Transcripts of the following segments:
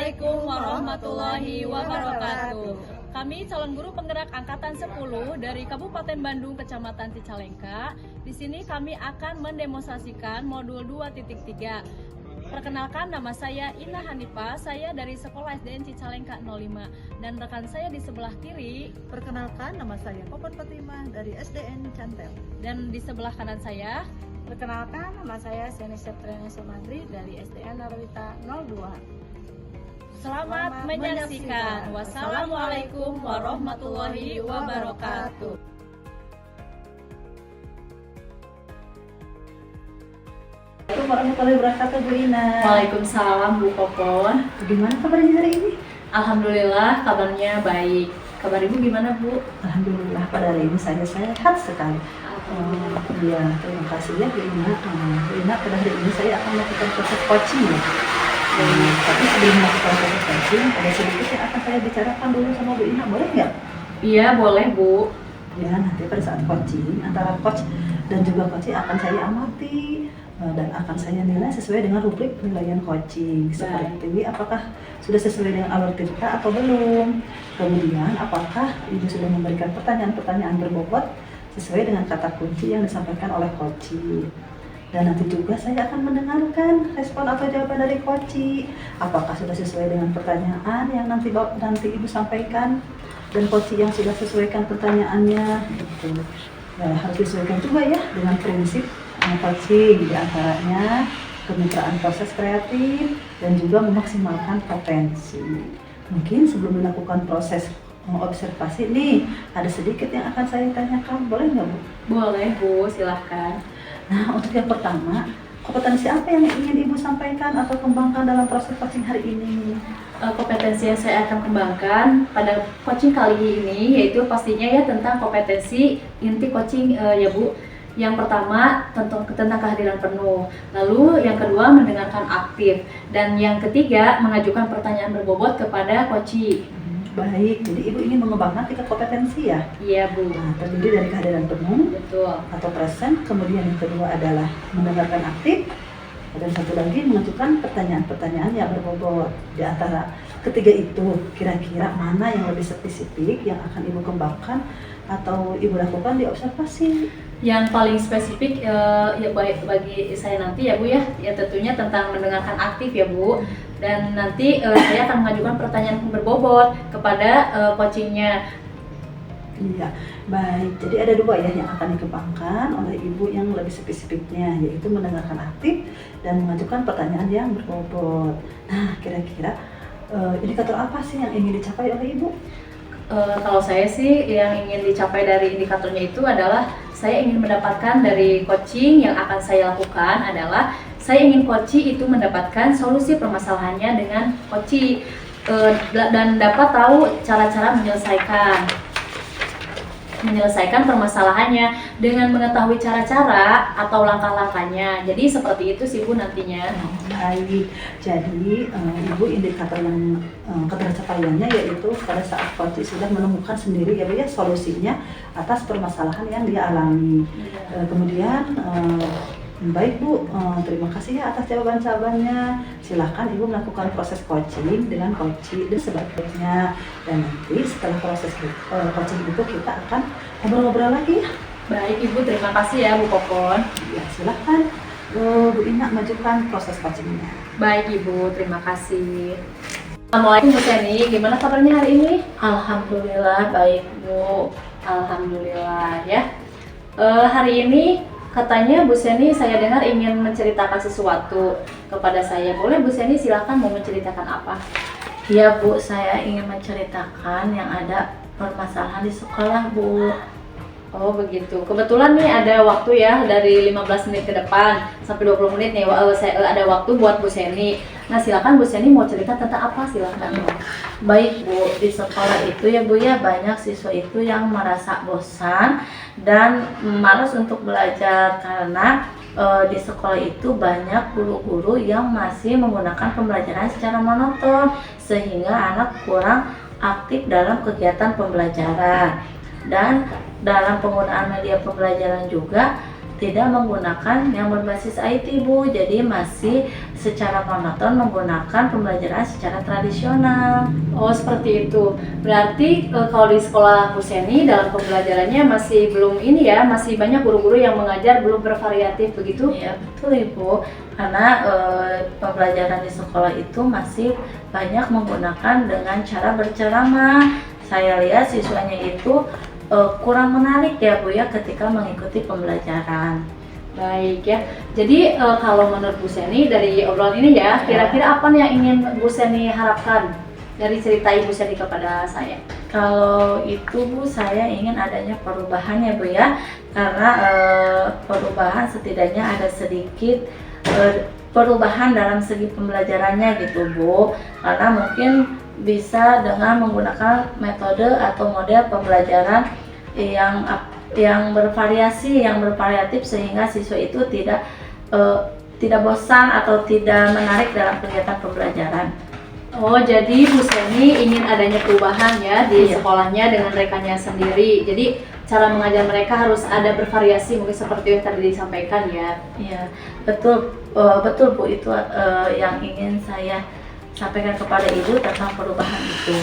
Assalamualaikum warahmatullahi wabarakatuh. Kami calon guru penggerak angkatan 10 dari Kabupaten Bandung, Kecamatan Cicalengka. Di sini kami akan mendemonstrasikan modul 2.3. Perkenalkan, nama saya Ina Hanifah, saya dari Sekolah SDN Cicalengka 05. Dan rekan saya di sebelah kiri, perkenalkan, nama saya Popon Fatimah dari SDN Cantel. Dan di sebelah kanan saya, perkenalkan, nama saya Seni Septriana Sumantri dari SDN Narwita 02. Selamat menyaksikan. Wassalamualaikum warahmatullahi wabarakatuh. Assalamualaikum warahmatullahi wabarakatuh, Bu Ina. Waalaikumsalam, Bu Popon. Bagaimana kabarnya hari ini? Alhamdulillah, kabarnya baik. Kabar Ibu gimana, Bu? Alhamdulillah, pada hari ini saya sehat sekali. Iya, terima kasih ya Bu Ina. Bu Ina, pada hari ini saya akan melakukan proses coaching ya. Tapi sebelum melakukan proses coaching, ada sedikit yang akan saya bicarakan dulu sama Bu Ina, boleh nggak? Iya, boleh, Bu. Ya, nanti pada saat coaching, antara coach dan juga coaching akan saya amati dan akan saya nilai sesuai dengan rubrik penilaian coaching. Seperti apakah sudah sesuai dengan alur cerita atau belum. Kemudian apakah Ibu sudah memberikan pertanyaan-pertanyaan berbobot sesuai dengan kata kunci yang disampaikan oleh coaching. Dan nanti juga saya akan mendengarkan respon atau jawaban dari coaching. Apakah sudah sesuai dengan pertanyaan yang nanti Ibu sampaikan dan coaching yang sudah sesuaikan pertanyaannya. Gitu. Nah, harus disesuaikan juga ya dengan prinsip coaching, di antaranya kemitraan proses kreatif dan juga memaksimalkan potensi. Mungkin sebelum dilakukan proses observasi nih, ada sedikit yang akan saya tanyakan, boleh nggak Bu? Boleh, Bu, silahkan. Nah, untuk yang pertama, kompetensi apa yang ingin Ibu sampaikan atau kembangkan dalam proses coaching hari ini? Kompetensi yang saya akan kembangkan pada coaching kali ini yaitu pastinya ya tentang kompetensi inti coaching ya Bu. Yang pertama tentang kehadiran penuh, lalu yang kedua mendengarkan aktif, dan yang ketiga mengajukan pertanyaan berbobot kepada coaching. Baik, jadi Ibu ingin mengembangkan tingkat kompetensi ya? Iya, Bu. Nah, terdiri dari kehadiran penuh Betul. atau present, kemudian yang kedua adalah mendengarkan aktif, dan satu lagi mengajukan pertanyaan-pertanyaan yang berbobot. Di antara ketiga itu, kira-kira mana yang lebih spesifik yang akan Ibu kembangkan atau Ibu lakukan di observasi? Yang paling spesifik ya bagi saya nanti ya Bu ya tentunya tentang mendengarkan aktif ya Bu, dan nanti saya akan mengajukan pertanyaan berbobot kepada coachingnya. Iya, baik. Jadi ada dua ya yang akan dikembangkan oleh Ibu yang lebih spesifiknya, yaitu mendengarkan aktif dan mengajukan pertanyaan yang berbobot. Nah, kira-kira indikator apa sih yang ingin dicapai oleh Ibu? Kalau saya sih yang ingin dicapai dari indikatornya itu adalah saya ingin mendapatkan dari coaching yang akan saya lakukan adalah saya ingin coaching itu mendapatkan solusi permasalahannya dengan coaching dan dapat tahu cara-cara menyelesaikan permasalahannya dengan mengetahui cara-cara atau langkah-langkahnya. Jadi seperti itu sih Bu nantinya. Baik, jadi Ibu indikator yang ketercapaiannya yaitu pada saat coach sudah menemukan sendiri ya Bu ya solusinya atas permasalahan yang dia alami. Kemudian baik Bu, terima kasih ya atas jawabannya. Silahkan Ibu melakukan proses coaching dengan coaching dan sebagainya. Dan nanti setelah proses coaching itu kita akan ngobrol-ngobrol lagi ya. Baik Ibu, terima kasih ya Bu Popon. Ya, silahkan Bu Ina majukan proses coachingnya. Baik Ibu, terima kasih. Assalamualaikum Bu Seni, gimana kabarnya hari ini? Alhamdulillah baik Bu. Alhamdulillah ya. Hari ini katanya Bu Seni saya dengar ingin menceritakan sesuatu kepada saya. Boleh Bu Seni, silakan mau menceritakan apa? Ya Bu, saya ingin menceritakan yang ada permasalahan di sekolah Bu. Oh begitu. Kebetulan nih ada waktu ya dari 15 menit ke depan sampai 20 menit nih ada waktu buat Bu Seni. Nah silakan Bu Seni mau cerita tentang apa, silakan. Baik Bu, di sekolah itu ya Bu ya banyak siswa itu yang merasa bosan dan malas untuk belajar karena di sekolah itu banyak guru-guru yang masih menggunakan pembelajaran secara monoton sehingga anak kurang aktif dalam kegiatan pembelajaran. Dan dalam penggunaan media pembelajaran juga tidak menggunakan yang berbasis IT Bu, jadi masih secara monoton menggunakan pembelajaran secara tradisional. Oh seperti itu. Berarti kalau di sekolah Bu Seni dalam pembelajarannya masih belum ini ya, masih banyak guru-guru yang mengajar belum bervariatif begitu? Ya betul Ibu, karena pembelajaran di sekolah itu masih banyak menggunakan dengan cara berceramah. Saya lihat siswanya itu kurang menarik ya Bu ya ketika mengikuti pembelajaran. Baik ya. Jadi kalau menurut Bu Seni dari obrolan ini ya, kira-kira apa nih yang ingin Bu Seni harapkan dari cerita Ibu Seni kepada saya? Kalau itu Bu, saya ingin adanya perubahan ya Bu ya, karena perubahan setidaknya ada sedikit perubahan dalam segi pembelajarannya gitu Bu, karena mungkin bisa dengan menggunakan metode atau model pembelajaran yang bervariasi, yang bervariatif sehingga siswa itu tidak bosan atau tidak menarik dalam kegiatan pembelajaran. Oh, jadi Bu Seni ingin adanya perubahan ya di sekolahnya dengan rekannya sendiri. Jadi cara mengajar mereka harus ada bervariasi, mungkin seperti yang tadi disampaikan ya. Iya, betul Bu, itu yang ingin saya sampaikan kepada Ibu tentang perubahan itu.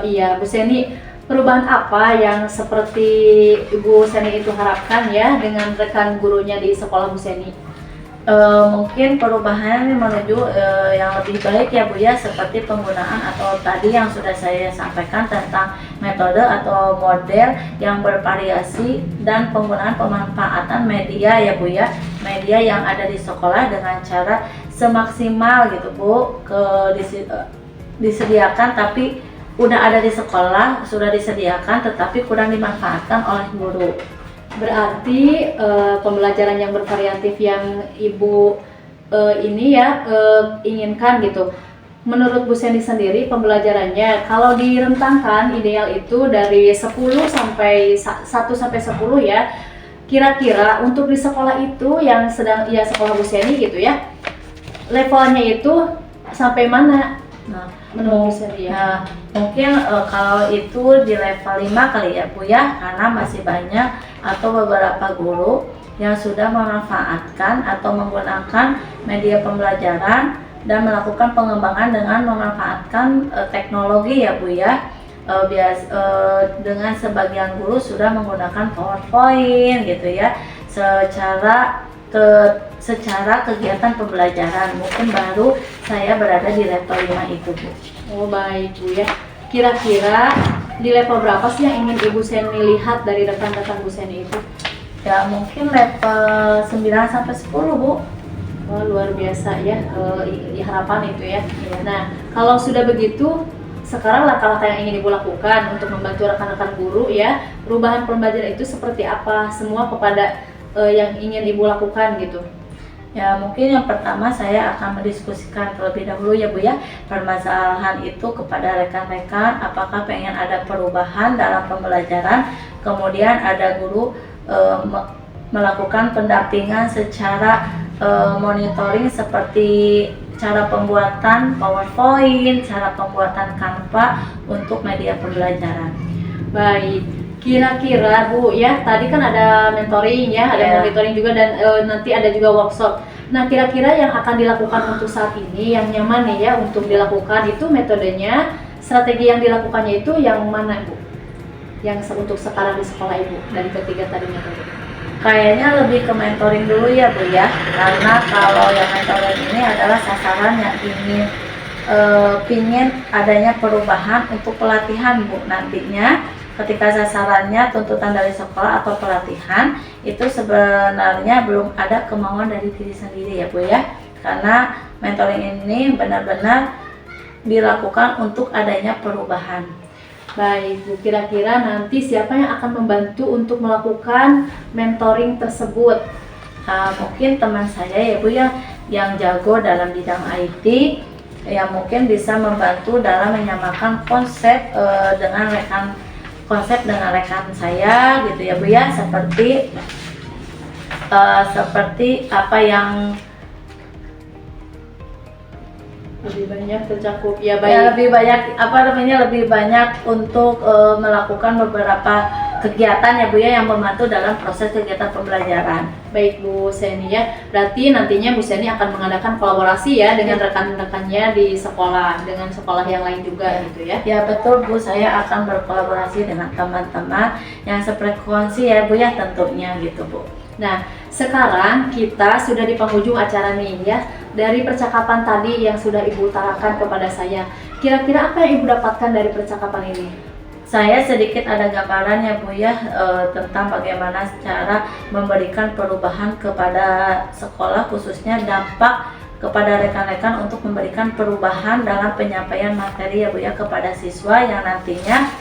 Iya, Bu Seni, perubahan apa yang seperti Ibu Seni itu harapkan ya dengan rekan gurunya di sekolah Bu Seni? Mungkin perubahan menuju yang lebih baik ya Bu ya, seperti penggunaan atau tadi yang sudah saya sampaikan tentang metode atau model yang bervariasi dan penggunaan pemanfaatan media ya Bu ya, media yang ada di sekolah dengan cara semaksimal gitu Bu, disediakan tapi udah ada di sekolah, sudah disediakan tetapi kurang dimanfaatkan oleh guru. Berarti pembelajaran yang bervariatif yang Ibu ini ya inginkan gitu. Menurut Bu Seni sendiri pembelajarannya kalau direntangkan ideal itu dari 10 sampai 1 sampai 10 ya. Kira-kira untuk di sekolah itu yang sedang ya sekolah Bu Seni gitu ya. Levelnya itu sampai mana? Nah, menurut Bu Seni ya. Nah, mungkin kalau itu di level 5 kali ya Bu ya, karena masih banyak atau beberapa guru yang sudah memanfaatkan atau menggunakan media pembelajaran dan melakukan pengembangan dengan memanfaatkan teknologi ya Bu ya. Dengan sebagian guru sudah menggunakan PowerPoint gitu ya, secara kegiatan pembelajaran. Mungkin baru saya berada di level 5 itu Bu. Oh baik Bu ya. Kira-kira di level berapa sih yang ingin Ibu Seni lihat dari rekan-rekan Bu Seni itu? Ya mungkin level 9 sampai 10 Bu. Oh, luar biasa ya harapan itu ya. Nah kalau sudah begitu, sekarang langkah-langkah yang ingin Ibu lakukan untuk membantu rekan-rekan guru ya, perubahan pembelajaran itu seperti apa? Semua kepada yang ingin Ibu lakukan gitu. Ya mungkin yang pertama saya akan mendiskusikan terlebih dahulu ya Bu ya, permasalahan itu kepada rekan-rekan, apakah pengen ada perubahan dalam pembelajaran, kemudian ada guru melakukan pendampingan secara monitoring seperti cara pembuatan PowerPoint, cara pembuatan Canva untuk media pembelajaran. Baik, kira-kira Bu ya, tadi kan ada mentoring ya, ada monitoring juga dan nanti ada juga workshop. Nah kira-kira yang akan dilakukan untuk saat ini yang nyaman nih ya untuk dilakukan itu metodenya, strategi yang dilakukannya itu yang mana Bu? Yang untuk sekarang di sekolah Ibu dari ketiga tadi metode. Kayaknya lebih ke mentoring dulu ya Bu ya, karena kalau yang mentoring ini adalah sasaran yang ingin adanya perubahan untuk pelatihan Bu. Nantinya ketika sasarannya tuntutan dari sekolah atau pelatihan itu sebenarnya belum ada kemauan dari diri sendiri ya Bu ya, karena mentoring ini benar-benar dilakukan untuk adanya perubahan. Baik Bu, kira-kira nanti siapa yang akan membantu untuk melakukan mentoring tersebut? Mungkin teman saya ya Bu ya, yang jago dalam bidang IT, yang mungkin bisa membantu dalam menyamakan konsep dengan rekan saya gitu ya Bu ya, seperti apa yang lebih banyak tercakup ya baik. Ya, lebih banyak lebih banyak untuk melakukan beberapa kegiatan ya Bu ya, yang membantu dalam proses kegiatan pembelajaran. Baik Bu Seni ya, berarti nantinya Bu Seni akan mengadakan kolaborasi ya dengan rekan-rekannya di sekolah, dengan sekolah yang lain juga gitu ya. Ya betul Bu, saya akan berkolaborasi dengan teman-teman yang sefrekuensi ya Bu ya tentunya gitu Bu. Nah, sekarang kita sudah di penghujung acara nih ya. Dari percakapan tadi yang sudah Ibu utarakan kepada saya, kira-kira apa yang Ibu dapatkan dari percakapan ini? Saya sedikit ada gambaran ya Bu ya tentang bagaimana cara memberikan perubahan kepada sekolah, khususnya dampak kepada rekan-rekan untuk memberikan perubahan dalam penyampaian materi ya Bu ya kepada siswa yang nantinya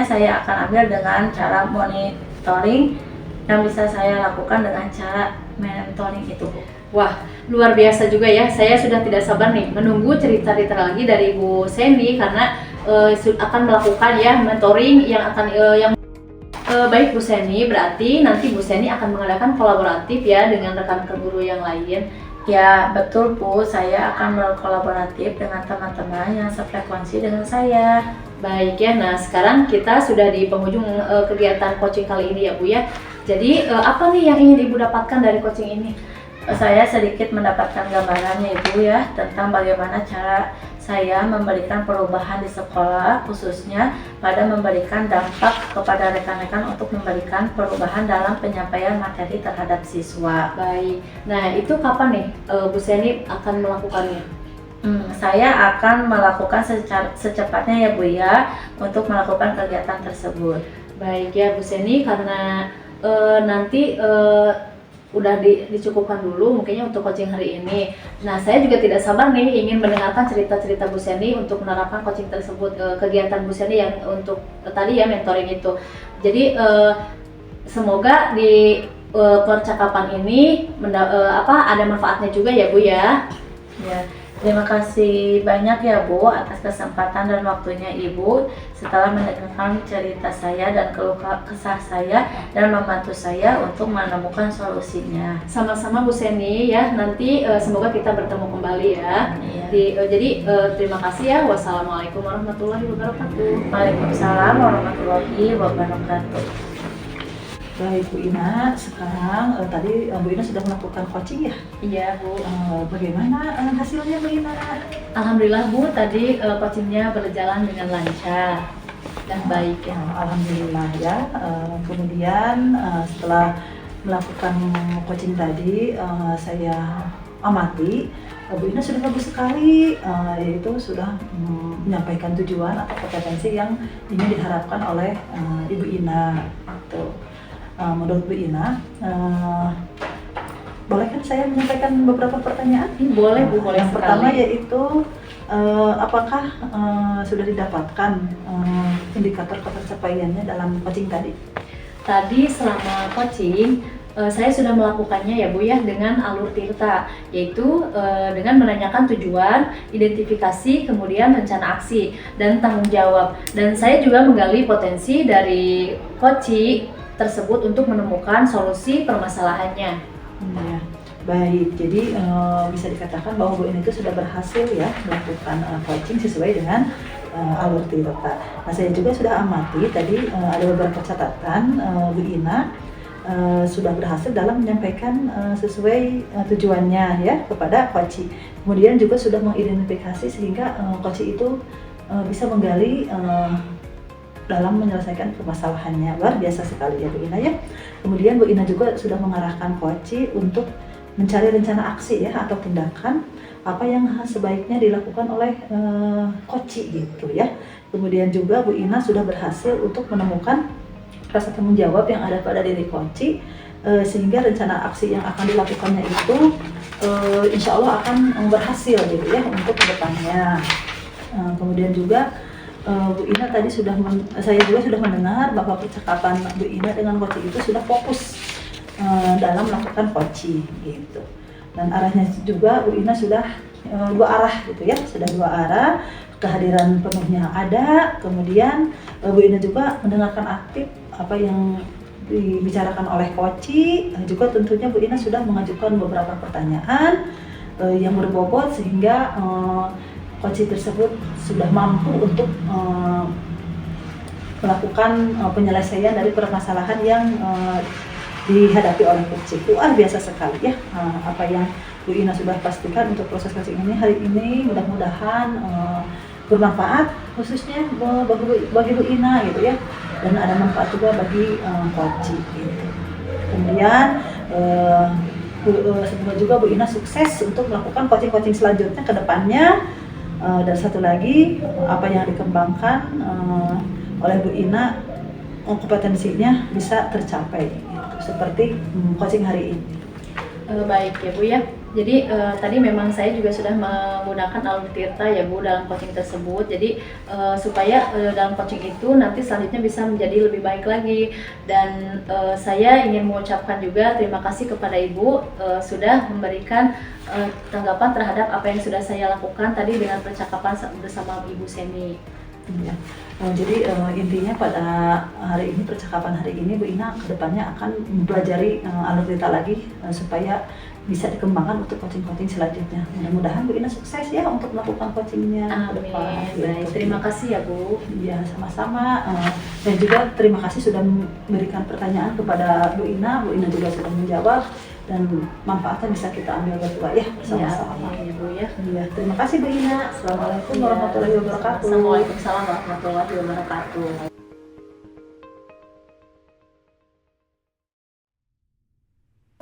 saya akan ambil dengan cara monitoring yang bisa saya lakukan dengan cara mentoring itu Bu. Wah, luar biasa juga ya. Saya sudah tidak sabar nih menunggu cerita-cerita lagi dari Bu Seni karena akan melakukan ya mentoring yang akan baik Bu Seni, berarti nanti Bu Seni akan mengadakan kolaboratif ya dengan rekan-rekan guru yang lain. Ya betul Bu, saya akan berkolaboratif dengan teman-teman yang sefrekuensi dengan saya. Baik ya, nah sekarang kita sudah di penghujung kegiatan coaching kali ini ya Bu ya. Jadi apa nih yang ingin Ibu dapatkan dari coaching ini? Saya sedikit mendapatkan gambarannya Ibu ya tentang bagaimana cara saya memberikan perubahan di sekolah, khususnya pada memberikan dampak kepada rekan-rekan untuk memberikan perubahan dalam penyampaian materi terhadap siswa. Baik, nah itu kapan nih Bu Seni akan melakukannya? Saya akan melakukan secepatnya ya Bu ya untuk melakukan kegiatan tersebut. Baik ya Bu Seni, karena nanti udah dicukupkan dulu mungkinnya untuk coaching hari ini. Nah, saya juga tidak sabar nih ingin mendengarkan cerita-cerita Bu Seni untuk menerapkan coaching tersebut, kegiatan Bu Seni yang untuk tadi ya mentoring itu. Jadi semoga di percakapan ini ada manfaatnya juga ya Bu ya. Ya, terima kasih banyak ya Bu atas kesempatan dan waktunya Ibu setelah mendengarkan cerita saya dan keluh kesah saya dan membantu saya untuk menemukan solusinya. Sama-sama Bu Seni ya, nanti semoga kita bertemu kembali ya. Iya. Jadi terima kasih ya. Wassalamualaikum warahmatullahi wabarakatuh. Waalaikumsalam warahmatullahi wabarakatuh. Baik Bu Ina, sekarang tadi Bu Ina sudah melakukan coaching ya? Iya Bu. Bagaimana hasilnya Bu Ina? Alhamdulillah Bu, tadi coachingnya berjalan dengan lancar dan baik ya. Alhamdulillah ya. Kemudian setelah melakukan coaching tadi, saya amati Bu Ina sudah bagus sekali, yaitu sudah menyampaikan tujuan atau kompetensi yang ingin diharapkan oleh Ibu Ina. Menurut Bu Ina, boleh kan saya menyampaikan beberapa pertanyaan? Boleh Bu, boleh. Yang pertama yaitu apakah sudah didapatkan indikator pencapaiannya dalam coaching tadi? Tadi selama coaching saya sudah melakukannya ya Bu ya dengan alur tirta, yaitu dengan menanyakan tujuan, identifikasi, kemudian rencana aksi dan tanggung jawab. Dan saya juga menggali potensi dari coaching tersebut untuk menemukan solusi permasalahannya. Ya, baik. Jadi bisa dikatakan bahwa Bu Ina itu sudah berhasil ya melakukan coaching sesuai dengan alur tirta. Nah, saya juga sudah amati tadi ada beberapa catatan Bu Ina sudah berhasil dalam menyampaikan sesuai tujuannya ya kepada coaching. Kemudian juga sudah mengidentifikasi sehingga coaching itu bisa menggali dalam menyelesaikan permasalahannya. Luar biasa sekali ya Bu Ina ya. Kemudian Bu Ina juga sudah mengarahkan coaching untuk mencari rencana aksi ya atau tindakan apa yang sebaiknya dilakukan oleh coaching gitu ya. Kemudian juga Bu Ina sudah berhasil untuk menemukan rasa tanggung jawab yang ada pada diri coaching sehingga rencana aksi yang akan dilakukannya itu insya Allah akan berhasil gitu ya untuk kedepannya. Kemudian juga Bu Ina tadi saya juga sudah mendengar bahwa percakapan Bu Ina dengan coaching itu sudah fokus dalam melakukan coaching gitu. Dan arahnya juga Bu Ina sudah dua arah gitu ya, sudah dua arah, kehadiran penuhnya ada. Kemudian Bu Ina juga mendengarkan aktif apa yang dibicarakan oleh coaching. Juga tentunya Bu Ina sudah mengajukan beberapa pertanyaan yang berbobot sehingga coaching tersebut sudah mampu untuk melakukan penyelesaian dari permasalahan yang dihadapi oleh kucing. Luar biasa sekali ya apa yang Bu Ina sudah pastikan untuk proses coaching ini hari ini. Mudah-mudahan bermanfaat khususnya bagi Bu Ina gitu ya, dan ada manfaat juga bagi coaching gitu. Kemudian semoga juga Bu Ina sukses untuk melakukan coaching-coaching selanjutnya ke depannya. Dan satu lagi apa yang dikembangkan oleh Bu Ina, kompetensinya bisa tercapai gitu, seperti coaching hari ini. Baik ya Bu ya. Jadi tadi memang saya juga sudah menggunakan alur tirta ya Bu dalam coaching tersebut. Jadi supaya dalam coaching itu nanti selanjutnya bisa menjadi lebih baik lagi. Dan saya ingin mengucapkan juga terima kasih kepada Ibu sudah memberikan tanggapan terhadap apa yang sudah saya lakukan tadi dengan percakapan bersama Ibu Seni. Ya. Jadi intinya pada hari ini, percakapan hari ini, Bu Ina kedepannya akan mempelajari alur tirta lagi supaya bisa dikembangkan untuk coaching-coaching selanjutnya. Mudah-mudahan Bu Ina sukses ya untuk melakukan coachingnya ke depan. Baik, terima kasih ya Bu. Ya, sama-sama. Dan juga terima kasih sudah memberikan pertanyaan kepada Bu Ina. Bu Ina juga sudah menjawab, dan manfaatnya bisa kita ambil berdua ya bersama-sama. Ya, Bu ya. Ya, terima kasih Bu Ina. Assalamualaikum warahmatullahi wabarakatuh. Assalamualaikum warahmatullahi wabarakatuh.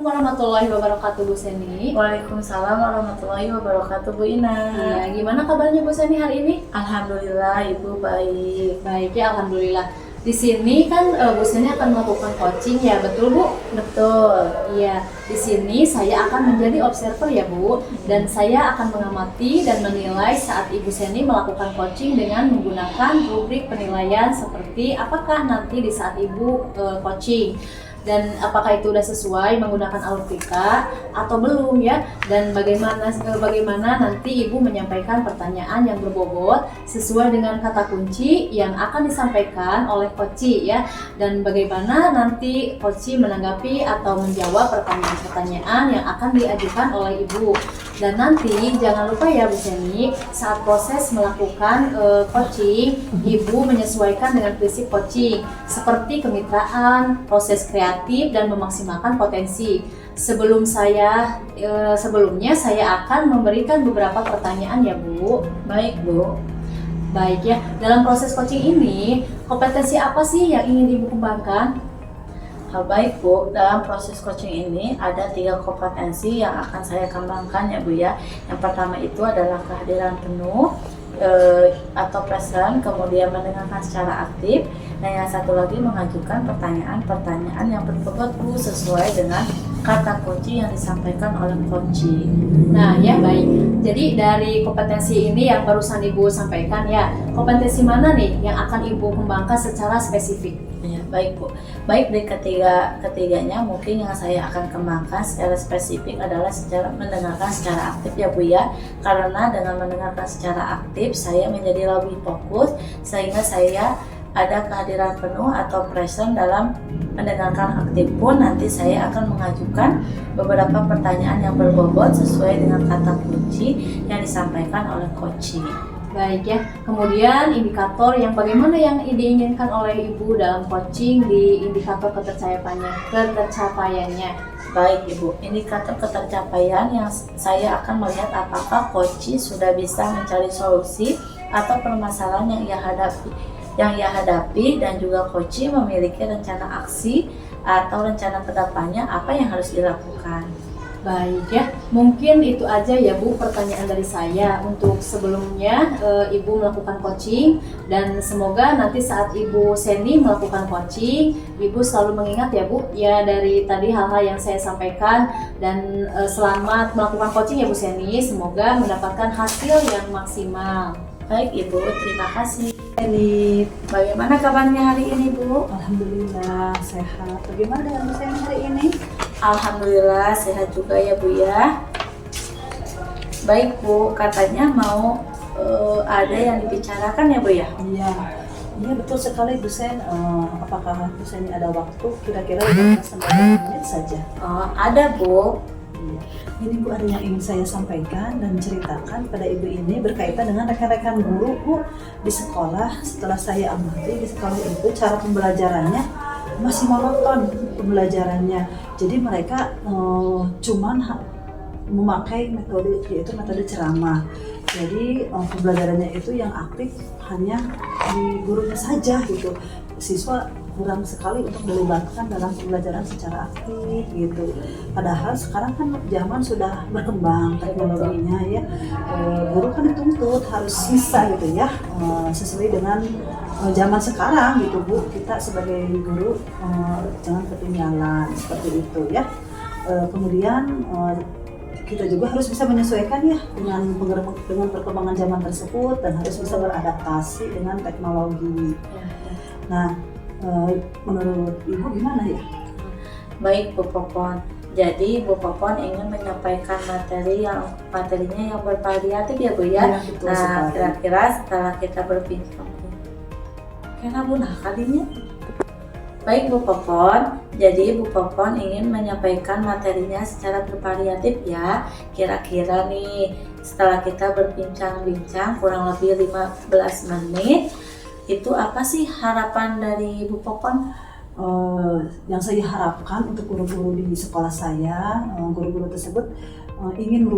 Warahmatullahi wabarakatuh Bu Seni. Waalaikumsalam warahmatullahi wabarakatuh Bu Ina. Iya, gimana kabarnya Bu Seni hari ini? Alhamdulillah Ibu baik. Baik ya, alhamdulillah. Di sini kan Bu Seni akan melakukan coaching ya, betul Bu? Betul. Iya, di sini saya akan menjadi observer ya Bu, dan saya akan mengamati dan menilai saat Ibu Seni melakukan coaching dengan menggunakan rubrik penilaian seperti apakah nanti di saat Ibu coaching, dan apakah itu sudah sesuai menggunakan alur tirta atau belum ya, dan bagaimana nanti Ibu menyampaikan pertanyaan yang berbobot sesuai dengan kata kunci yang akan disampaikan oleh coach ya, dan bagaimana nanti coach menanggapi atau menjawab pertanyaan-pertanyaan yang akan diajukan oleh Ibu. Dan nanti jangan lupa ya Bu Seni, saat proses melakukan coaching, Ibu menyesuaikan dengan prinsip coaching seperti kemitraan, proses kreatif, dan memaksimalkan potensi. Sebelumnya saya akan memberikan beberapa pertanyaan ya Bu. Baik Bu. Baik ya, dalam proses coaching ini, kompetensi apa sih yang ingin Ibu kembangkan? Baik Bu, dalam proses coaching ini ada 3 kompetensi yang akan saya kembangkan ya Bu ya. Yang pertama itu adalah kehadiran penuh atau present, kemudian mendengarkan secara aktif, dan yang satu lagi mengajukan pertanyaan-pertanyaan yang berbobot Bu sesuai dengan kata kunci yang disampaikan oleh coach. Nah ya baik, jadi dari kompetensi ini yang barusan Ibu sampaikan ya, kompetensi mana nih yang akan Ibu kembangkan secara spesifik? Ya, baik Bu. Baik, dari ketiganya mungkin yang saya akan kembangkan secara spesifik adalah mendengarkan secara aktif ya Bu ya. Karena dengan mendengarkan secara aktif saya menjadi lebih fokus sehingga saya ada kehadiran penuh atau present dalam mendengarkan aktif pun nanti saya akan mengajukan beberapa pertanyaan yang berbobot sesuai dengan kata kunci yang disampaikan oleh coach. Baik ya, kemudian indikator yang bagaimana yang diinginkan oleh Ibu dalam coaching di indikator ketercapaiannya. Baik Ibu, indikator ketercapaian yang saya akan melihat apakah coach sudah bisa mencari solusi atau permasalahan yang ia hadapi dan juga coach memiliki rencana aksi atau rencana kedepannya apa yang harus dilakukan. Baik ya, mungkin itu aja ya Bu pertanyaan dari saya untuk sebelumnya Ibu melakukan coaching, dan semoga nanti saat Ibu Seni melakukan coaching, Ibu selalu mengingat ya Bu ya dari tadi hal-hal yang saya sampaikan, dan selamat melakukan coaching ya Bu Seni, semoga mendapatkan hasil yang maksimal. Baik Ibu, terima kasih. Seni, Bagaimana kabarnya hari ini Bu? alhamdulillah sehat. Bagaimana dengan Bu Seni hari ini? Alhamdulillah sehat juga ya Bu ya. Baik Bu, katanya mau ada yang dibicarakan ya Bu ya? Iya, iya betul sekali Bu Sen. Apakah Bu Sen ada waktu kira-kira 15 sampai 20 menit saja? Ada Bu. Iya. Ini Bu, ada yang ingin saya sampaikan dan ceritakan pada Ibu ini berkaitan dengan rekan-rekan guru Bu di sekolah. Setelah saya amati di sekolah itu cara pembelajarannya masih monoton pembelajarannya. Jadi mereka cuman memakai metode yaitu metode ceramah. Jadi pembelajarannya itu yang aktif hanya di gurunya saja gitu. Siswa kurang sekali untuk dilibatkan dalam pembelajaran secara aktif gitu. Padahal sekarang kan zaman sudah berkembang teknologinya ya. Guru kan dituntut harus bisa gitu ya, sesuai dengan zaman sekarang gitu Bu. Kita sebagai guru jangan ketinggalan seperti itu ya. Kemudian kita juga harus bisa menyesuaikan ya dengan perkembangan zaman tersebut dan harus bisa beradaptasi dengan teknologi. Nah, menurut Ibu gimana ya? Baik Bu Popon. Jadi Bu Popon ingin menyampaikan materinya yang bervariatif ya Bu ya. Betul Nah, sekali. kira-kira setelah kita berbincang, kenapa nah kalinya? Baik Bu Popon, jadi Bu Popon ingin menyampaikan materinya secara bervariatif ya. Kira-kira nih setelah kita berbincang-bincang kurang lebih 15 menit, itu apa sih harapan dari Bu Popon? Yang saya harapkan untuk guru-guru di sekolah saya, guru-guru tersebut ingin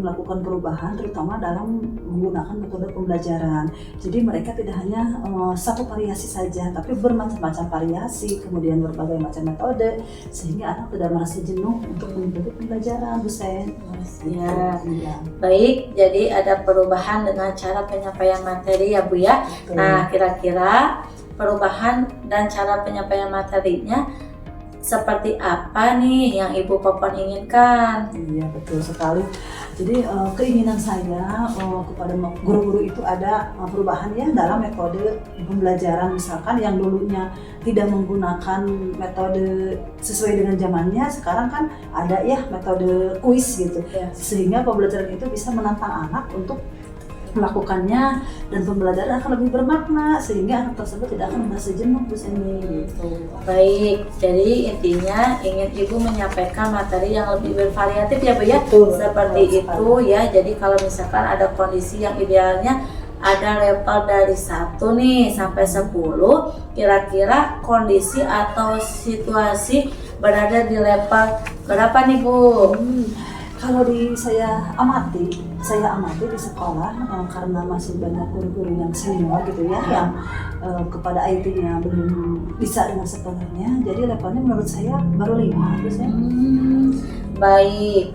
melakukan perubahan terutama dalam menggunakan metode pembelajaran. Jadi mereka tidak hanya satu variasi saja, tapi bermacam-macam variasi, kemudian berbagai macam metode, sehingga anak tidak merasa jenuh untuk mengikuti pembelajaran, Bu Sen. Ya. Iya. Baik, jadi ada perubahan dengan cara penyampaian materi ya Bu ya. Betul. Nah, kira-kira perubahan dan cara penyampaian materinya seperti apa nih yang Ibu Popon inginkan? Iya, betul sekali. Jadi keinginan saya kepada guru-guru itu ada perubahan ya dalam metode pembelajaran. Misalkan yang dulunya tidak menggunakan metode sesuai dengan zamannya, sekarang kan ada ya metode kuis gitu. Ya. Sehingga pembelajaran itu bisa menantang anak untuk melakukannya dan pembelajaran akan lebih bermakna sehingga anak tersebut tidak akan merasa jenuh Bu Seni gitu. Baik, jadi intinya ingin Ibu menyampaikan materi yang lebih bervariatif ya Bu ya. Betul, Seperti betul itu ya. Jadi kalau misalkan ada kondisi yang idealnya ada level dari 1 nih sampai 10, kira-kira kondisi atau situasi berada di level berapa nih Bu? Kalau saya amati di sekolah karena masih banyak guru-guru yang senior gitu ya, yang kepada IT-nya belum bisa dengan sepenuhnya, jadi levelnya menurut saya baru 5 gitu ya. Baik,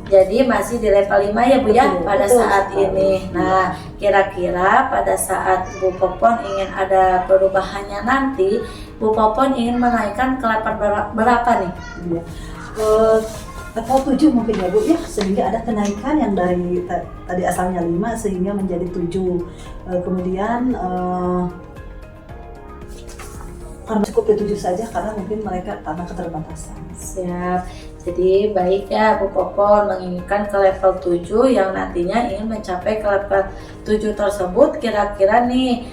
jadi masih di level 5 ya Bu ya pada betul saat sekali. ini. Nah, kira-kira pada saat Bu Popon ingin ada perubahannya nanti, Bu Popon ingin menaikkan ke level berapa nih? Iya. Level 7 mungkin ya Bu ya, sehingga ada kenaikan yang dari tadi asalnya 5 sehingga menjadi 7. Kemudian karena cukup di 7 saja karena mungkin mereka karena keterbatasan. Siap. Jadi baik ya Bu Popon menginginkan ke level 7 yang nantinya ingin mencapai ke level 7 tersebut. Kira-kira nih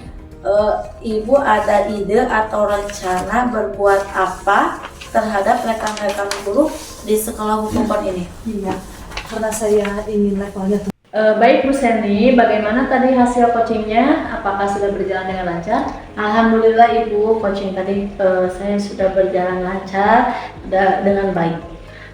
Ibu ada ide atau rencana berbuat apa terhadap rekan-rekan guru di sekolah Bu Popon ini? Iya, karena saya ingin levelnya Baik Bu Seni, bagaimana tadi hasil coachingnya? Apakah sudah berjalan dengan lancar? Alhamdulillah Ibu, coaching tadi saya sudah berjalan lancar dengan baik.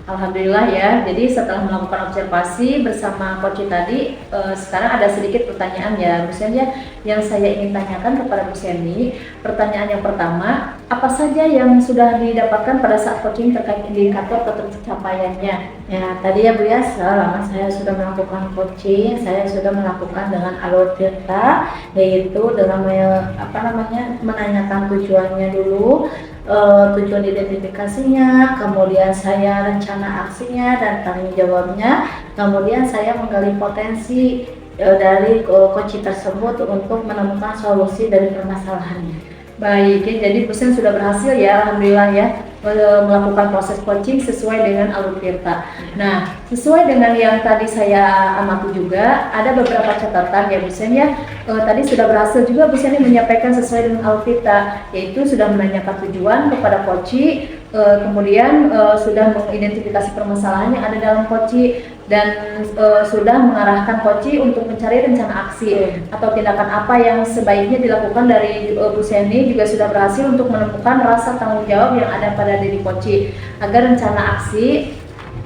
Alhamdulillah ya. Jadi setelah melakukan observasi bersama coach tadi, sekarang ada sedikit pertanyaan ya Bu Seni ya, yang saya ingin tanyakan kepada Bu Seni. Pertanyaan yang pertama, apa saja yang sudah didapatkan pada saat coaching terkait indikator tercapaiannya? Ya tadi ya Bu ya, selama saya sudah melakukan coaching, saya sudah melakukan dengan alur tirta, yaitu dengan menanyakan tujuannya dulu, tujuan identifikasinya, kemudian saya rencana aksinya dan tanggung jawabnya, kemudian saya menggali potensi dari coach tersebut untuk menemukan solusi dari permasalahannya. Baik, ya, jadi Bu Seni sudah berhasil ya, alhamdulillah ya, melakukan proses coaching sesuai dengan alur tirta. Nah, sesuai dengan yang tadi saya amati juga, ada beberapa catatan ya Bu Seni ya. Tadi sudah berhasil juga Bu Seni menyampaikan sesuai dengan alur tirta, yaitu sudah menanyakan tujuan kepada coach, kemudian sudah mengidentifikasi permasalahan yang ada dalam koci dan sudah mengarahkan koci untuk mencari rencana aksi atau tindakan apa yang sebaiknya dilakukan dari Bu Seni, juga sudah berhasil untuk menemukan rasa tanggung jawab yang ada pada diri koci agar rencana aksi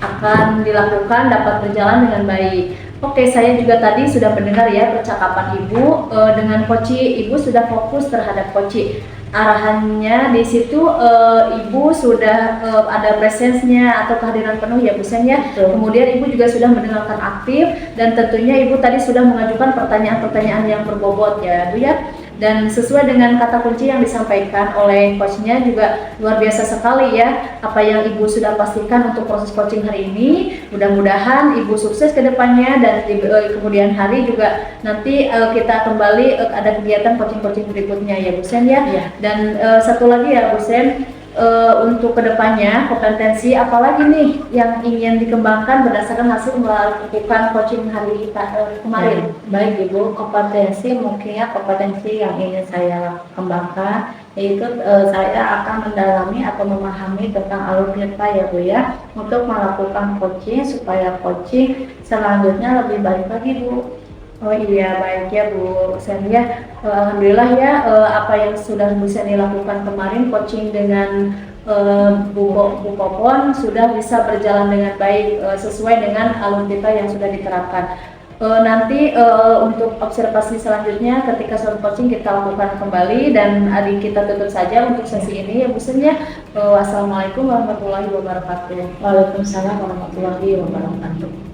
akan dilakukan dapat berjalan dengan baik. Oke, saya juga tadi sudah mendengar ya percakapan Ibu dengan koci. Ibu sudah fokus terhadap koci. Arahannya di situ Ibu sudah ada presence-nya atau kehadiran penuh ya Bu Sen ya. Kemudian Ibu juga sudah mendengarkan aktif dan tentunya Ibu tadi sudah mengajukan pertanyaan-pertanyaan yang berbobot ya Bu ya. Dan sesuai dengan kata kunci yang disampaikan oleh coachnya juga luar biasa sekali ya apa yang Ibu sudah pastikan untuk proses coaching hari ini. Mudah-mudahan Ibu sukses ke depannya dan di kemudian hari juga nanti kita kembali ada kegiatan coaching-coaching berikutnya ya Bu Sen ya. Dan satu lagi ya Bu Sen, untuk kedepannya kompetensi apalagi nih yang ingin dikembangkan berdasarkan hasil melakukan coaching hari kita kemarin? Baik Ibu, kompetensi mungkin ya kompetensi yang ingin saya kembangkan yaitu saya akan mendalami atau memahami tentang alur cerita ya Bu ya, untuk melakukan coaching supaya coaching selanjutnya lebih baik lagi Bu. Oh iya, baik ya Bu Seni ya. Alhamdulillah ya apa yang sudah Bu Seni lakukan kemarin coaching dengan Bu Popon sudah bisa berjalan dengan baik sesuai dengan alur cerita yang sudah diterapkan. Nanti untuk observasi selanjutnya ketika soal coaching kita lakukan kembali dan adik kita tutup saja untuk sesi ini ya Bu Sen ya. Wassalamualaikum warahmatullahi wabarakatuh. Waalaikumsalam warahmatullahi wabarakatuh.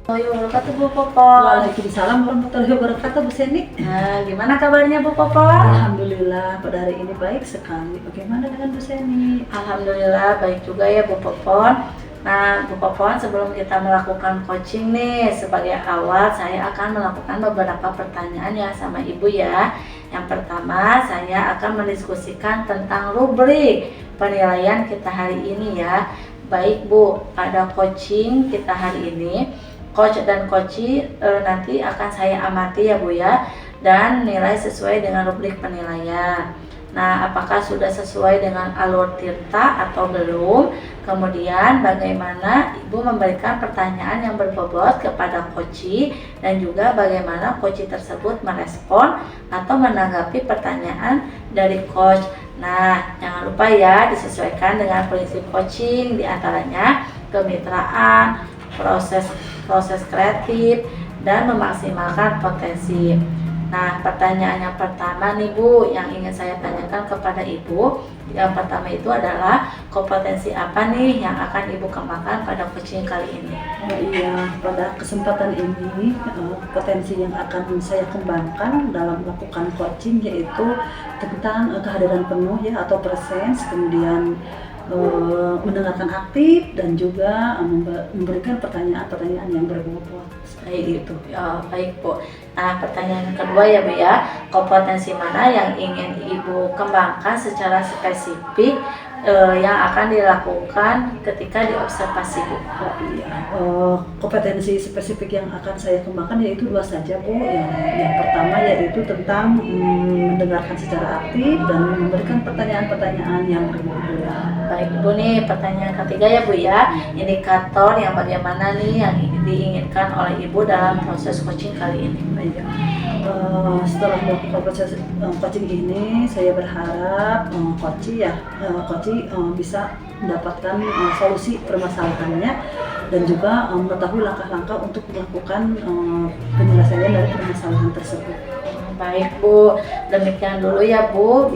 Wabarakatuh Bu Popon. Waalaikumsalam warahmatullahi wabarakatuh Bu Seni. Nah, gimana kabarnya Bu Popon? Alhamdulillah pada hari ini baik sekali. Bagaimana dengan Bu Seni? Alhamdulillah baik juga ya Bu Popon. Nah Bu Popon, sebelum kita melakukan coaching nih, sebagai awal saya akan melakukan beberapa pertanyaan ya sama Ibu ya. Yang pertama saya akan mendiskusikan tentang rubrik penilaian kita hari ini ya. Baik Bu, pada coaching kita hari ini coach dan coachee nanti akan saya amati ya Bu ya, dan nilai sesuai dengan rubrik penilaian. Nah, apakah sudah sesuai dengan alur tirta atau belum? Kemudian bagaimana Ibu memberikan pertanyaan yang berbobot kepada coachee dan juga bagaimana coachee tersebut merespon atau menanggapi pertanyaan dari coach. Nah, jangan lupa ya disesuaikan dengan prinsip coaching, diantaranya kemitraan, proses kreatif, dan memaksimalkan potensi. Nah, pertanyaan yang pertama nih Bu, yang ingin saya tanyakan kepada Ibu, yang pertama itu adalah kompetensi apa nih yang akan Ibu kembangkan pada coaching kali ini? Oh iya, pada kesempatan ini potensi yang akan saya kembangkan dalam melakukan coaching yaitu tentang kehadiran penuh ya atau presence, kemudian mendengarkan aktif dan juga memberikan pertanyaan-pertanyaan yang berbobot. Baik itu, ya, baik Bu. Nah, pertanyaan kedua ya Bu ya, kompetensi mana yang ingin Ibu kembangkan secara spesifik yang akan dilakukan ketika diobservasi Bu? Oh iya, kompetensi spesifik yang akan saya kembangkan yaitu dua saja Bu. Yang pertama yaitu tentang mendengarkan secara aktif dan memberikan pertanyaan-pertanyaan yang berbobot. Baik Bu, nih pertanyaan ketiga ya Bu ya, indikator yang bagaimana nih yang diinginkan oleh Ibu dalam proses coaching kali ini? Iya. Setelah melakukan proses coaching ini, saya berharap coaching bisa mendapatkan solusi permasalahannya dan juga mengetahui langkah-langkah untuk melakukan penyelesaian dari permasalahan tersebut. Baik Bu, demikian dulu ya Bu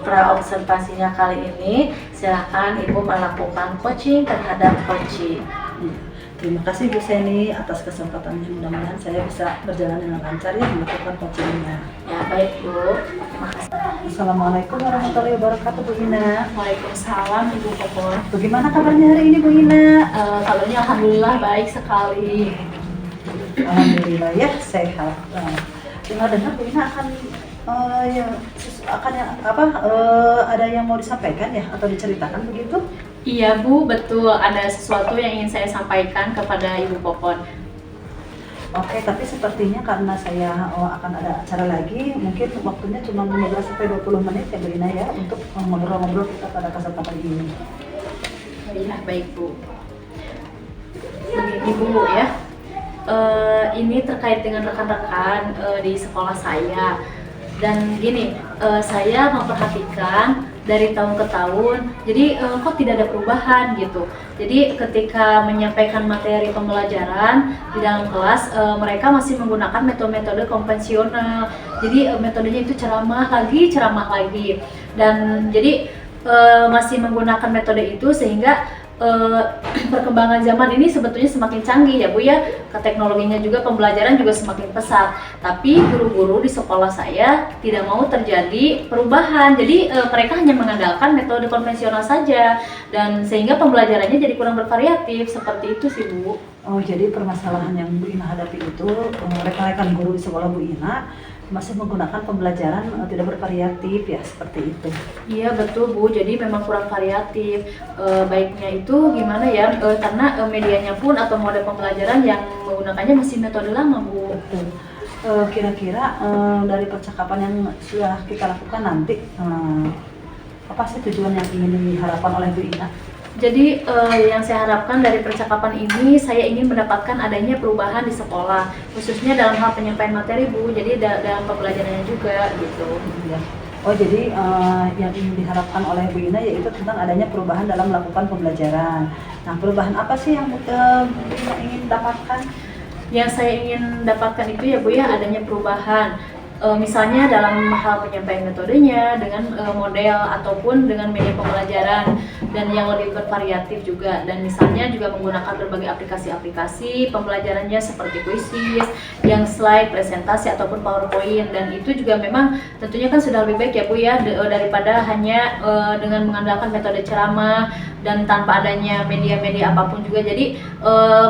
pra-observasinya kali ini. Silakan Ibu melakukan coaching terhadap coaching. Terima kasih Bu Seni atas kesempatannya. Mudah-mudahan saya bisa berjalan dengan lancar ya melakukan coachingnya. Ya baik Bu, terima kasih. Assalamualaikum warahmatullahi wabarakatuh Bu Ina. Waalaikumsalam Ibu Popon. Bagaimana kabarnya hari ini Bu Ina? Kabarnya alhamdulillah baik sekali. Alhamdulillah ya sehat. Dengar-dengar Bu Ina ada yang mau disampaikan ya atau diceritakan begitu? Iya Bu, betul, ada sesuatu yang ingin saya sampaikan kepada Ibu Popon. Oke, tapi sepertinya karena saya akan ada acara lagi, mungkin waktunya cuma 15 sampai 20 menit ya Bu Ina ya untuk ngobrol-ngobrol kita pada kesempatan ini. Iya, baik Bu. Begini Bu ya, ini terkait dengan rekan-rekan di sekolah saya. Dan gini, saya memperhatikan dari tahun ke tahun, jadi kok tidak ada perubahan gitu. Jadi ketika menyampaikan materi pembelajaran di dalam kelas, mereka masih menggunakan metode-metode konvensional. Jadi metodenya itu ceramah lagi. Dan jadi masih menggunakan metode itu sehingga perkembangan zaman ini sebetulnya semakin canggih ya Bu ya, teknologinya juga, pembelajaran juga semakin pesat. Tapi guru-guru di sekolah saya tidak mau terjadi perubahan, jadi mereka hanya mengandalkan metode konvensional saja, dan sehingga pembelajarannya jadi kurang bervariatif, seperti itu sih Bu. Oh, jadi permasalahan yang Bu Ina hadapi itu, rekan-rekan guru di sekolah Bu Ina masih menggunakan pembelajaran tidak bervariatif ya, seperti itu. Iya betul Bu, jadi memang kurang variatif. Baiknya itu gimana ya, karena medianya pun atau mode pembelajaran yang menggunakannya masih metode lama Bu. Betul. Kira-kira dari percakapan yang sudah kita lakukan nanti, apa sih tujuan yang ingin diharapkan oleh Bu Ina? Jadi yang saya harapkan dari percakapan ini, saya ingin mendapatkan adanya perubahan di sekolah, khususnya dalam hal penyampaian materi Bu, jadi dalam pembelajarannya juga gitu. Ya. Oh, jadi yang ingin diharapkan oleh Bu Ina yaitu tentang adanya perubahan dalam melakukan pembelajaran. Nah, perubahan apa sih yang Bu Ina ingin dapatkan? Yang saya ingin dapatkan itu ya Bu ya, adanya perubahan. Misalnya dalam hal penyampaian metodenya dengan model ataupun dengan media pembelajaran, dan yang lebih bervariatif juga, dan misalnya juga menggunakan berbagai aplikasi-aplikasi pembelajarannya seperti Quizizz, yang slide, presentasi ataupun PowerPoint, dan itu juga memang tentunya kan sudah lebih baik ya Bu ya, daripada hanya dengan mengandalkan metode ceramah dan tanpa adanya media-media apapun juga. Jadi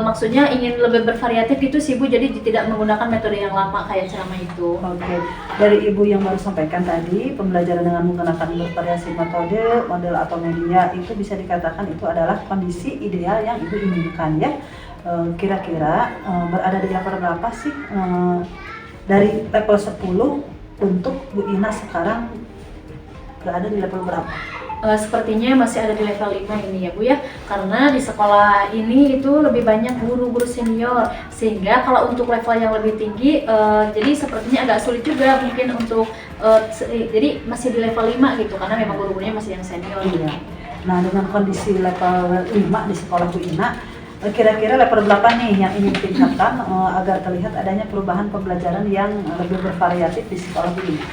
maksudnya ingin lebih bervariatif itu sih Bu, jadi tidak menggunakan metode yang lama kayak ceramah itu. Oke, dari Ibu yang baru sampaikan tadi, pembelajaran dengan menggunakan bervariasi metode, model atau media itu bisa dikatakan itu adalah kondisi ideal yang Ibu inginkan ya. Kira-kira berada di level berapa sih dari level 10 untuk Bu Ina sekarang berada di level berapa? Sepertinya masih ada di level 5 ini ya Bu ya, karena di sekolah ini itu lebih banyak guru-guru senior, sehingga kalau untuk level yang lebih tinggi jadi sepertinya agak sulit juga mungkin untuk jadi masih di level 5 gitu, karena memang guru-gurunya masih yang senior. Iya. Nah, dengan kondisi level 5 di sekolah Bu Ina, kira-kira level berapa nih yang ingin ditingkatkan agar terlihat adanya perubahan pembelajaran yang lebih bervariatif di sekolah Bu Ina?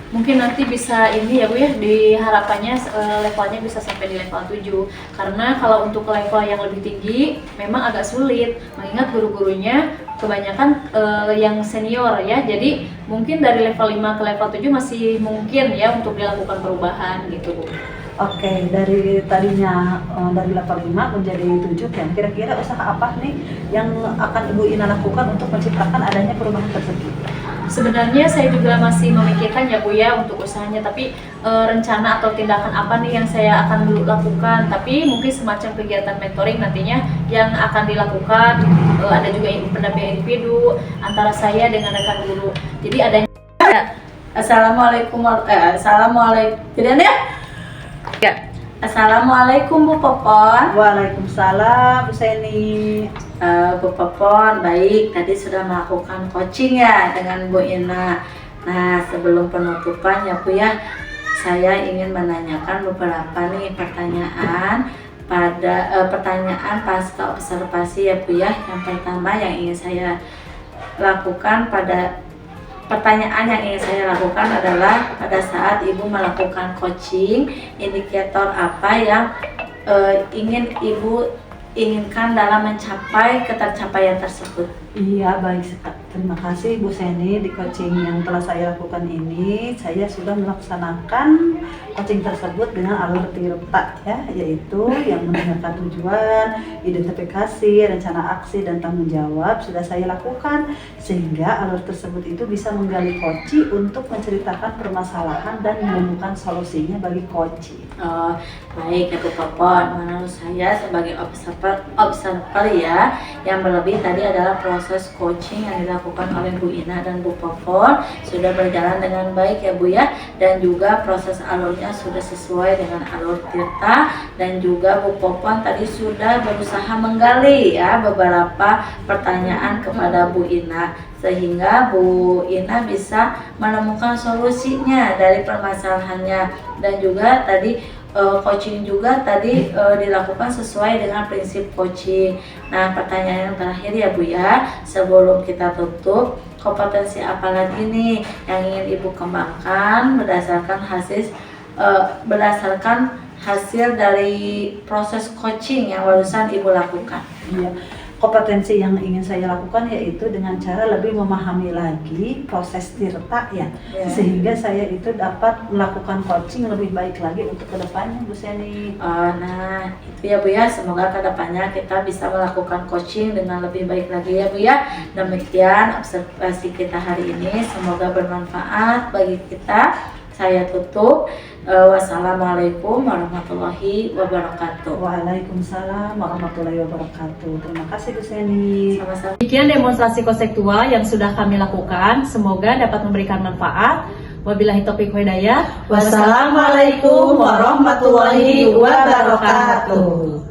Mungkin nanti bisa ini ya Bu ya, diharapannya levelnya bisa sampai di level 7, karena kalau untuk level yang lebih tinggi memang agak sulit, mengingat guru-gurunya kebanyakan yang senior ya, jadi mungkin dari level 5 ke level 7 masih mungkin ya untuk dilakukan perubahan gitu Bu. Oke, dari tadinya dari level 5 menjadi 7 kan, kira-kira usaha apa nih yang akan Ibu Ina lakukan untuk menciptakan adanya perubahan tersebut? Sebenarnya saya juga masih memikirkan ya Bu ya untuk usahanya, tapi rencana atau tindakan apa nih yang saya akan lakukan, tapi mungkin semacam kegiatan mentoring nantinya yang akan dilakukan, ada juga pendampingan individu antara saya dengan rekan guru. Jadi adanya Assalamualaikum. Jadi ya. Assalamualaikum Bu Popon. Waalaikumsalam Bu Seni. Bu Popon, baik, tadi sudah melakukan coaching ya dengan Bu Ina. Nah, sebelum penutupan ya Bu ya, saya ingin menanyakan beberapa nih pertanyaan pertanyaan pasca observasi ya Bu ya. Yang pertama yang ingin saya lakukan pertanyaan yang ingin saya lakukan adalah pada saat Ibu melakukan coaching, indikator apa yang ingin Ibu inginkan dalam mencapai ketercapaian tersebut? Iya, baik. Terima kasih Bu Seni. Di coaching yang telah saya lakukan ini, saya sudah melaksanakan coaching tersebut dengan alur tirta ya, yaitu yang menentukan tujuan, identifikasi, rencana aksi, dan tanggung jawab sudah saya lakukan, sehingga alur tersebut itu bisa menggali coaching untuk menceritakan permasalahan dan menemukan solusinya bagi coaching. Oh, baik ya Bu Popon. Menurut saya sebagai observer ya, yang berlebih tadi adalah proses proses coaching yang dilakukan oleh Bu Ina dan Bu Popon sudah berjalan dengan baik ya Bu ya, dan juga proses alurnya sudah sesuai dengan alur Tirta, dan juga Bu Popon tadi sudah berusaha menggali ya beberapa pertanyaan kepada Bu Ina, sehingga Bu Ina bisa menemukan solusinya dari permasalahannya, dan juga tadi coaching juga tadi dilakukan sesuai dengan prinsip coaching. Nah, pertanyaan yang terakhir ya Bu ya, sebelum kita tutup, kompetensi apa lagi nih yang ingin Ibu kembangkan berdasarkan hasil dari proses coaching yang barusan Ibu lakukan? Iya. Kompetensi yang ingin saya lakukan yaitu dengan cara lebih memahami lagi proses Tirta ya, sehingga saya itu dapat melakukan coaching lebih baik lagi untuk kedepannya Bu Seni. Nah itu ya Bu ya, semoga kedepannya kita bisa melakukan coaching dengan lebih baik lagi ya Bu ya. Demikian observasi kita hari ini, semoga bermanfaat bagi kita. Saya tutup. Wassalamualaikum warahmatullahi wabarakatuh. Waalaikumsalam warahmatullahi wabarakatuh. Terima kasih Bu Seni. Sama-sama. Demikian demonstrasi konseptual yang sudah kami lakukan. Semoga dapat memberikan manfaat. Wabillahi taufiq wal hidayah. Wassalamualaikum warahmatullahi wabarakatuh.